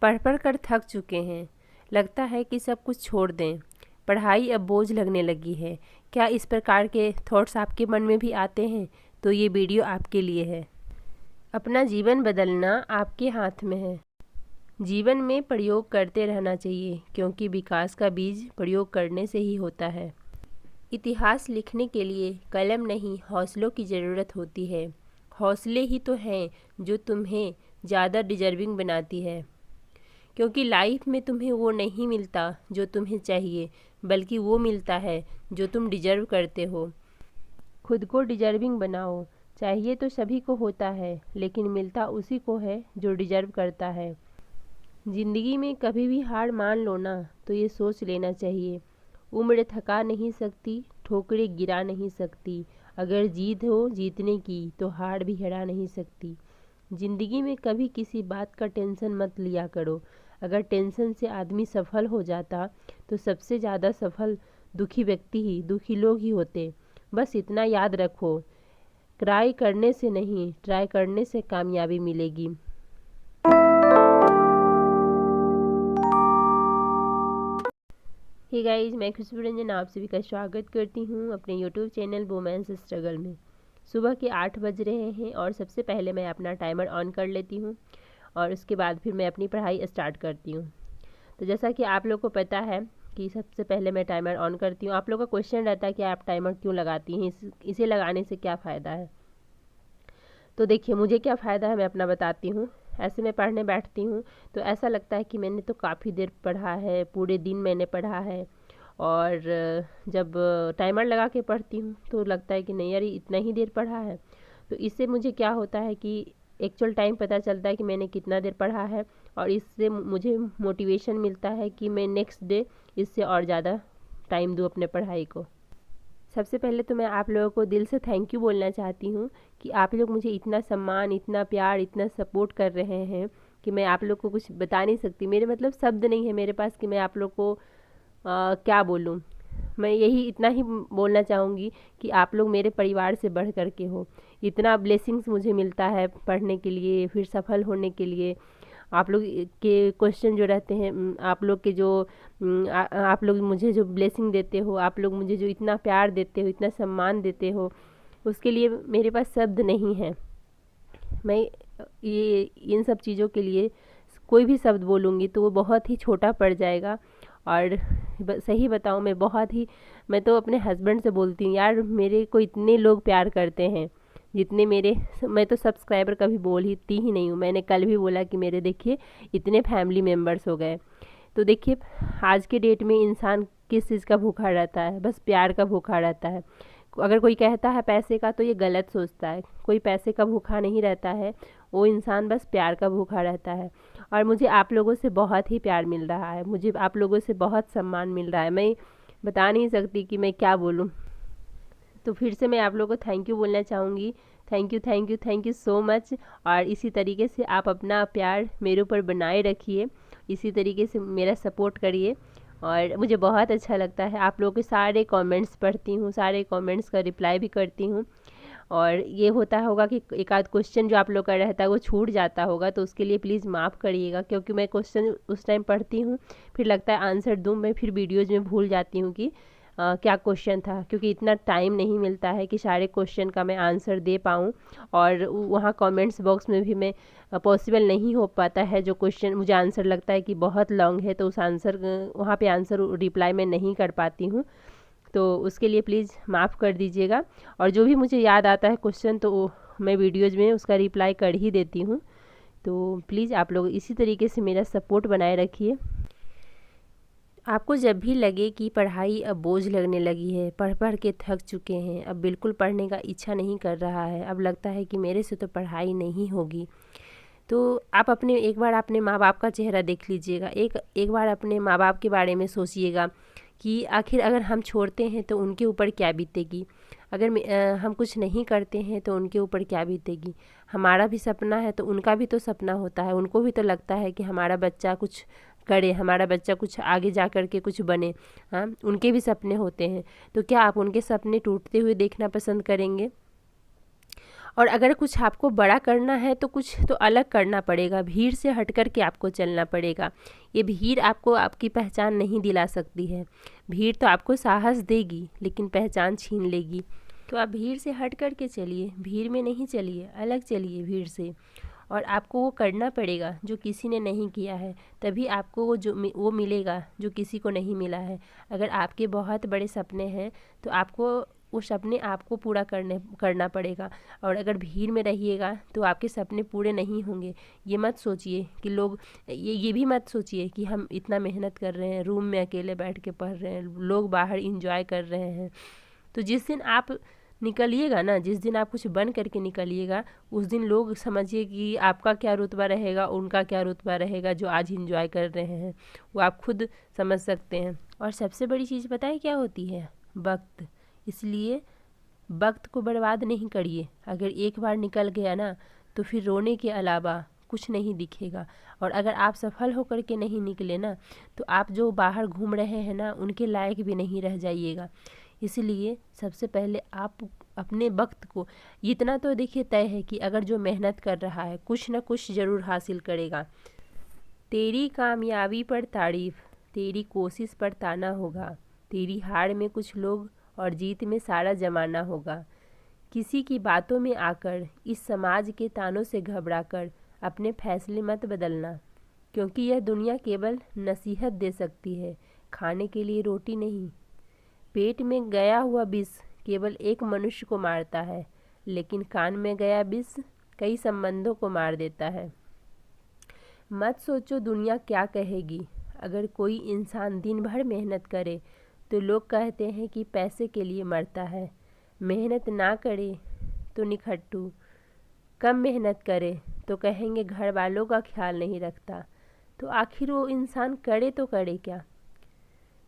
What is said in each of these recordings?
पढ़ पढ़ कर थक चुके हैं। लगता है कि सब कुछ छोड़ दें। पढ़ाई अब बोझ लगने लगी है। क्या इस प्रकार के थॉट्स आपके मन में भी आते हैं? तो ये वीडियो आपके लिए है। अपना जीवन बदलना आपके हाथ में है। जीवन में प्रयोग करते रहना चाहिए, क्योंकि विकास का बीज प्रयोग करने से ही होता है। इतिहास लिखने के लिए कलम नहीं, हौसलों की ज़रूरत होती है। हौसले ही तो हैं जो तुम्हें ज़्यादा डिजर्विंग बनाती है, क्योंकि लाइफ में तुम्हें वो नहीं मिलता जो तुम्हें चाहिए, बल्कि वो मिलता है जो तुम डिजर्व करते हो। खुद को डिजर्विंग बनाओ। चाहिए तो सभी को होता है, लेकिन मिलता उसी को है जो डिजर्व करता है। ज़िंदगी में कभी भी हार मान लो ना, तो ये सोच लेना चाहिए, उम्र थका नहीं सकती, ठोकरें गिरा नहीं सकती। अगर जीत हो जीतने की, तो हार भी हरा नहीं सकती। ज़िंदगी में कभी किसी बात का टेंशन मत लिया करो। अगर टेंशन से आदमी सफल हो जाता, तो सबसे ज़्यादा सफल दुखी लोग ही होते। बस इतना याद रखो, ट्राई करने से नहीं, ट्राई करने से कामयाबी मिलेगी। हे गाइस, मैं खुशबू रंजन आप सभी का स्वागत करती हूँ अपने यूट्यूब चैनल वुमेन्स स्ट्रगल में। सुबह के 8 बज रहे हैं और सबसे पहले मैं अपना टाइमर ऑन कर लेती हूँ और उसके बाद फिर मैं अपनी पढ़ाई स्टार्ट करती हूँ। तो जैसा कि आप लोग को पता है कि सबसे पहले मैं टाइमर ऑन करती हूँ। आप लोग का क्वेश्चन रहता है कि आप टाइमर क्यों लगाती हैं, इसे लगाने से क्या फ़ायदा है। तो देखिए, मुझे क्या फ़ायदा है मैं अपना बताती हूँ। ऐसे मैं पढ़ने बैठती हूँ तो ऐसा लगता है कि मैंने तो काफ़ी देर पढ़ा है, पूरे दिन मैंने पढ़ा है। और जब टाइमर लगा के पढ़ती हूँ तो लगता है कि नहीं यार, इतना ही देर पढ़ा है। तो इससे मुझे क्या होता है कि एक्चुअल टाइम पता चलता है कि मैंने कितना देर पढ़ा है, और इससे मुझे मोटिवेशन मिलता है कि मैं नेक्स्ट डे इससे और ज़्यादा टाइम दूँ अपने पढ़ाई को। सबसे पहले तो मैं आप लोगों को दिल से थैंक यू बोलना चाहती हूँ कि आप लोग मुझे इतना सम्मान, इतना प्यार, इतना सपोर्ट कर रहे हैं कि मैं आप लोग को कुछ बता नहीं सकती। मेरे मतलब शब्द नहीं है मेरे पास कि मैं आप लोग को क्या बोलूँ। मैं यही इतना ही बोलना चाहूँगी कि आप लोग मेरे परिवार से बढ़ कर के हो। इतना ब्लेसिंग्स मुझे मिलता है पढ़ने के लिए, फिर सफल होने के लिए। आप लोग के क्वेश्चन जो रहते हैं, आप लोग के जो आप लोग मुझे जो ब्लेसिंग देते हो, आप लोग मुझे जो इतना प्यार देते हो, इतना सम्मान देते हो, उसके लिए मेरे पास शब्द नहीं है। मैं ये इन सब चीज़ों के लिए कोई भी शब्द बोलूँगी तो वो बहुत ही छोटा पड़ जाएगा। और सही बताऊँ, मैं तो अपने हस्बैंड से बोलती हूँ, यार मेरे को इतने लोग प्यार करते हैं जितने मैं तो सब्सक्राइबर कभी बोलती ही नहीं हूँ। मैंने कल भी बोला कि मेरे देखिए इतने फैमिली मेम्बर्स हो गए। तो देखिए, आज के डेट में इंसान किस चीज़ का भूखा रहता है? बस प्यार का भूखा रहता है। अगर कोई कहता है पैसे का, तो ये गलत सोचता है। कोई पैसे का भूखा नहीं रहता है, वो इंसान बस प्यार का भूखा रहता है। और मुझे आप लोगों से बहुत ही प्यार मिल रहा है, मुझे आप लोगों से बहुत सम्मान मिल रहा है। मैं बता नहीं सकती कि मैं क्या बोलूँ। तो फिर से मैं आप लोगों को थैंक यू बोलना चाहूँगी। Thank you, thank you, thank you so much. और इसी तरीके से आप अपना प्यार मेरे ऊपर बनाए रखिए, इसी तरीके से मेरा सपोर्ट करिए। और मुझे बहुत अच्छा लगता है, आप लोगों के सारे कमेंट्स पढ़ती हूँ, सारे कमेंट्स का रिप्लाई भी करती हूँ। और ये होता होगा कि एक आध क्वेश्चन जो आप लोग का रहता है वो छूट जाता होगा, तो उसके लिए प्लीज़ माफ़ करिएगा, क्योंकि मैं क्वेश्चन उस टाइम पढ़ती हूँ, फिर लगता है आंसर दूँ, मैं फिर वीडियोज़ में भूल जाती हूँ कि क्या क्वेश्चन था, क्योंकि इतना टाइम नहीं मिलता है कि सारे क्वेश्चन का मैं आंसर दे पाऊँ। और वहाँ कमेंट्स बॉक्स में भी मैं पॉसिबल नहीं हो पाता है। जो क्वेश्चन मुझे आंसर लगता है कि बहुत लॉन्ग है, तो उस आंसर वहाँ पे आंसर रिप्लाई मैं नहीं कर पाती हूँ। तो उसके लिए प्लीज़ माफ़ कर दीजिएगा। और जो भी मुझे याद आता है क्वेश्चन, तो मैं वीडियोज़ में उसका रिप्लाई कर ही देती हूँ। तो प्लीज़ आप लोग इसी तरीके से मेरा सपोर्ट बनाए रखिए। आपको जब भी लगे कि पढ़ाई अब बोझ लगने लगी है, पढ़ पढ़ के थक चुके हैं, अब बिल्कुल पढ़ने का इच्छा नहीं कर रहा है, अब लगता है कि मेरे से तो पढ़ाई नहीं होगी, तो आप एक बार अपने माँ बाप का चेहरा देख लीजिएगा। एक बार अपने माँ बाप के बारे में सोचिएगा कि आखिर अगर हम छोड़ते हैं तो उनके ऊपर क्या बीतेगी, अगर हम कुछ नहीं करते हैं तो उनके ऊपर क्या बीतेगी। हमारा भी सपना है तो उनका भी तो सपना होता है, उनको भी तो लगता है कि हमारा बच्चा कुछ करे, हमारा बच्चा कुछ आगे जा कर के कुछ बने। हाँ, उनके भी सपने होते हैं। तो क्या आप उनके सपने टूटते हुए देखना पसंद करेंगे? और अगर कुछ आपको बड़ा करना है तो कुछ तो अलग करना पड़ेगा, भीड़ से हट कर के आपको चलना पड़ेगा। ये भीड़ आपको आपकी पहचान नहीं दिला सकती है। भीड़ तो आपको साहस देगी लेकिन पहचान छीन लेगी। तो आप भीड़ से हट कर के चलिए, भीड़ में नहीं चलिए, अलग चलिए भीड़ से। और आपको वो करना पड़ेगा जो किसी ने नहीं किया है, तभी आपको वो मिलेगा जो किसी को नहीं मिला है। अगर आपके बहुत बड़े सपने हैं तो आपको वो सपने आपको पूरा करना पड़ेगा। और अगर भीड़ में रहिएगा तो आपके सपने पूरे नहीं होंगे। ये मत सोचिए कि लोग, ये भी मत सोचिए कि हम इतना मेहनत कर रहे हैं, रूम में अकेले बैठ के पढ़ रहे हैं, लोग बाहर इंजॉय कर रहे हैं। तो जिस दिन आप निकलिएगा ना, जिस दिन आप कुछ बन करके निकलिएगा, उस दिन लोग समझिए कि आपका क्या रुतबा रहेगा, उनका क्या रुतबा रहेगा जो आज इंजॉय कर रहे हैं, वो आप खुद समझ सकते हैं। और सबसे बड़ी चीज़ पता है क्या होती है? वक्त। इसलिए वक्त को बर्बाद नहीं करिए। अगर एक बार निकल गया ना तो फिर रोने के अलावा कुछ नहीं दिखेगा। और अगर आप सफल होकर के नहीं निकले ना तो आप जो बाहर घूम रहे हैं ना उनके लायक भी नहीं रह जाइएगा। इसलिए सबसे पहले आप अपने वक्त को, इतना तो देखिए तय है कि अगर जो मेहनत कर रहा है कुछ न कुछ ज़रूर हासिल करेगा। तेरी कामयाबी पर तारीफ़, तेरी कोशिश पर ताना होगा। तेरी हार में कुछ लोग और जीत में सारा जमाना होगा। किसी की बातों में आकर, इस समाज के तानों से घबराकर अपने फैसले मत बदलना, क्योंकि यह दुनिया केवल नसीहत दे सकती है, खाने के लिए रोटी नहीं। पेट में गया हुआ विष केवल एक मनुष्य को मारता है, लेकिन कान में गया विष कई संबंधों को मार देता है। मत सोचो दुनिया क्या कहेगी। अगर कोई इंसान दिन भर मेहनत करे तो लोग कहते हैं कि पैसे के लिए मरता है। मेहनत ना करे तो निखट्टू, कम मेहनत करे तो कहेंगे घर वालों का ख्याल नहीं रखता। तो आखिर वो इंसान करे तो करे क्या?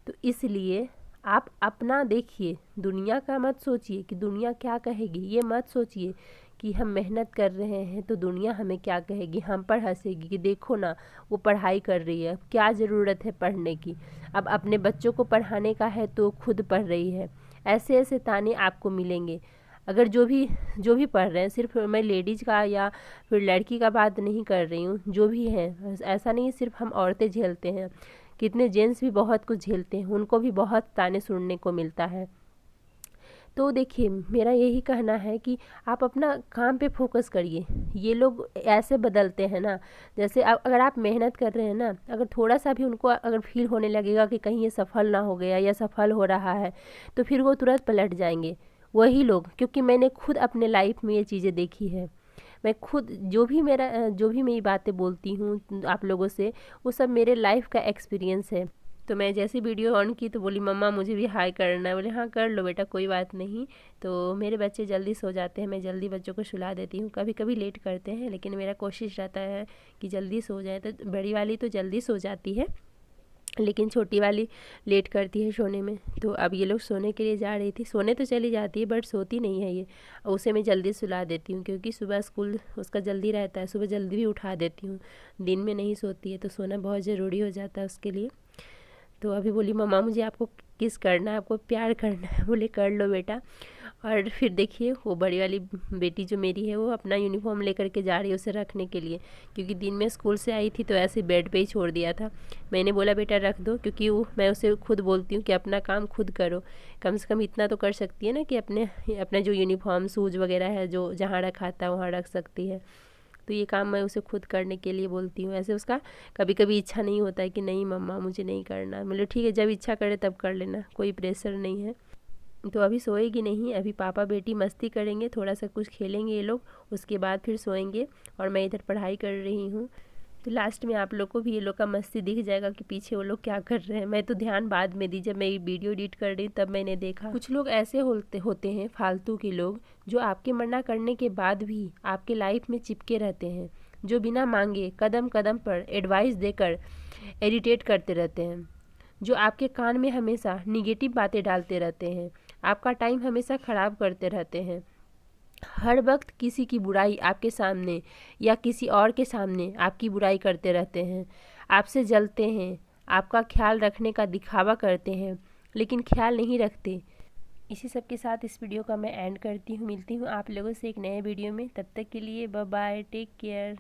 तो इसलिए आप अपना देखिए, दुनिया का मत सोचिए कि दुनिया क्या कहेगी। ये मत सोचिए कि हम मेहनत कर रहे हैं तो दुनिया हमें क्या कहेगी, हम पर हंसेगी कि देखो ना वो पढ़ाई कर रही है, क्या ज़रूरत है पढ़ने की। अब अपने बच्चों को पढ़ाने का है तो खुद पढ़ रही है। ऐसे ऐसे ताने आपको मिलेंगे। अगर जो भी पढ़ रहे हैं, सिर्फ मैं लेडीज़ का या फिर लड़की का बात नहीं कर रही हूँ, जो भी हैं, ऐसा नहीं सिर्फ हम औरतें झेलते हैं, कितने जेंट्स भी बहुत कुछ झेलते हैं, उनको भी बहुत ताने सुनने को मिलता है। तो देखिए मेरा यही कहना है कि आप अपना काम पे फोकस करिए। ये लोग ऐसे बदलते हैं ना, जैसे अगर आप मेहनत कर रहे हैं ना, अगर थोड़ा सा भी उनको अगर फील होने लगेगा कि कहीं ये सफल ना हो गया या सफल हो रहा है तो फिर वो तुरंत पलट जाएंगे वही लोग। क्योंकि मैंने खुद अपने लाइफ में ये चीज़ें देखी है। मैं खुद जो भी मैं ये बातें बोलती हूँ आप लोगों से, वो सब मेरे लाइफ का एक्सपीरियंस है। तो मैं जैसे वीडियो ऑन की तो बोली मम्मा मुझे भी हाय करना है। बोले हाँ कर लो बेटा, कोई बात नहीं। तो मेरे बच्चे जल्दी सो जाते हैं, मैं जल्दी बच्चों को सुला देती हूँ। कभी कभी लेट करते हैं लेकिन मेरा कोशिश रहता है कि जल्दी सो जाए। तो बड़ी वाली तो जल्दी सो जाती है लेकिन छोटी वाली लेट करती है सोने में। तो अब ये लोग सोने के लिए जा रही थी, सोने तो चली जाती है बट सोती नहीं है ये। उसे मैं जल्दी सुला देती हूँ क्योंकि सुबह स्कूल उसका जल्दी रहता है, सुबह जल्दी भी उठा देती हूँ। दिन में नहीं सोती है तो सोना बहुत ज़रूरी हो जाता है उसके लिए। तो अभी बोली मम्मा मुझे आपको किस करना है, आपको प्यार करना है। बोले कर लो बेटा। और फिर देखिए वो बड़ी वाली बेटी जो मेरी है वो अपना यूनिफॉर्म लेकर के जा रही है उसे रखने के लिए, क्योंकि दिन में स्कूल से आई थी तो ऐसे बेड पे ही छोड़ दिया था। मैंने बोला बेटा रख दो, क्योंकि वो मैं उसे खुद बोलती हूँ कि अपना काम खुद करो, कम से कम इतना तो कर सकती है ना कि अपना जो यूनिफॉर्म शूज़ वगैरह है जो जहाँ रखा था वहाँ रख सकती है। तो ये काम मैं उसे खुद करने के लिए बोलती हूँ। ऐसे उसका कभी कभी इच्छा नहीं होता है कि नहीं मम्मा मुझे नहीं करना। मतलब ठीक है जब इच्छा करे तब कर लेना, कोई प्रेशर नहीं है। तो अभी सोएगी नहीं, अभी पापा बेटी मस्ती करेंगे, थोड़ा सा कुछ खेलेंगे ये लोग, उसके बाद फिर सोएंगे। और मैं इधर पढ़ाई कर रही हूँ। तो लास्ट में आप लोग को भी ये लोग का मस्ती दिख जाएगा कि पीछे वो लोग क्या कर रहे हैं। मैं तो ध्यान बाद में दी, जब मैं वीडियो एडिट कर रही तब मैंने देखा। कुछ लोग ऐसे होते हैं फालतू के लोग जो आपके मना करने के बाद भी आपके लाइफ में चिपके रहते हैं, जो बिना मांगे कदम कदम पर एडवाइस देकर इरिटेट करते रहते हैं, जो आपके कान में हमेशा निगेटिव बातें डालते रहते हैं, आपका टाइम हमेशा ख़राब करते रहते हैं, हर वक्त किसी की बुराई आपके सामने या किसी और के सामने आपकी बुराई करते रहते हैं, आपसे जलते हैं, आपका ख्याल रखने का दिखावा करते हैं लेकिन ख्याल नहीं रखते। इसी सब के साथ इस वीडियो का मैं एंड करती हूँ। मिलती हूँ आप लोगों से एक नए वीडियो में। तब तक के लिए बाय बाय, टेक केयर।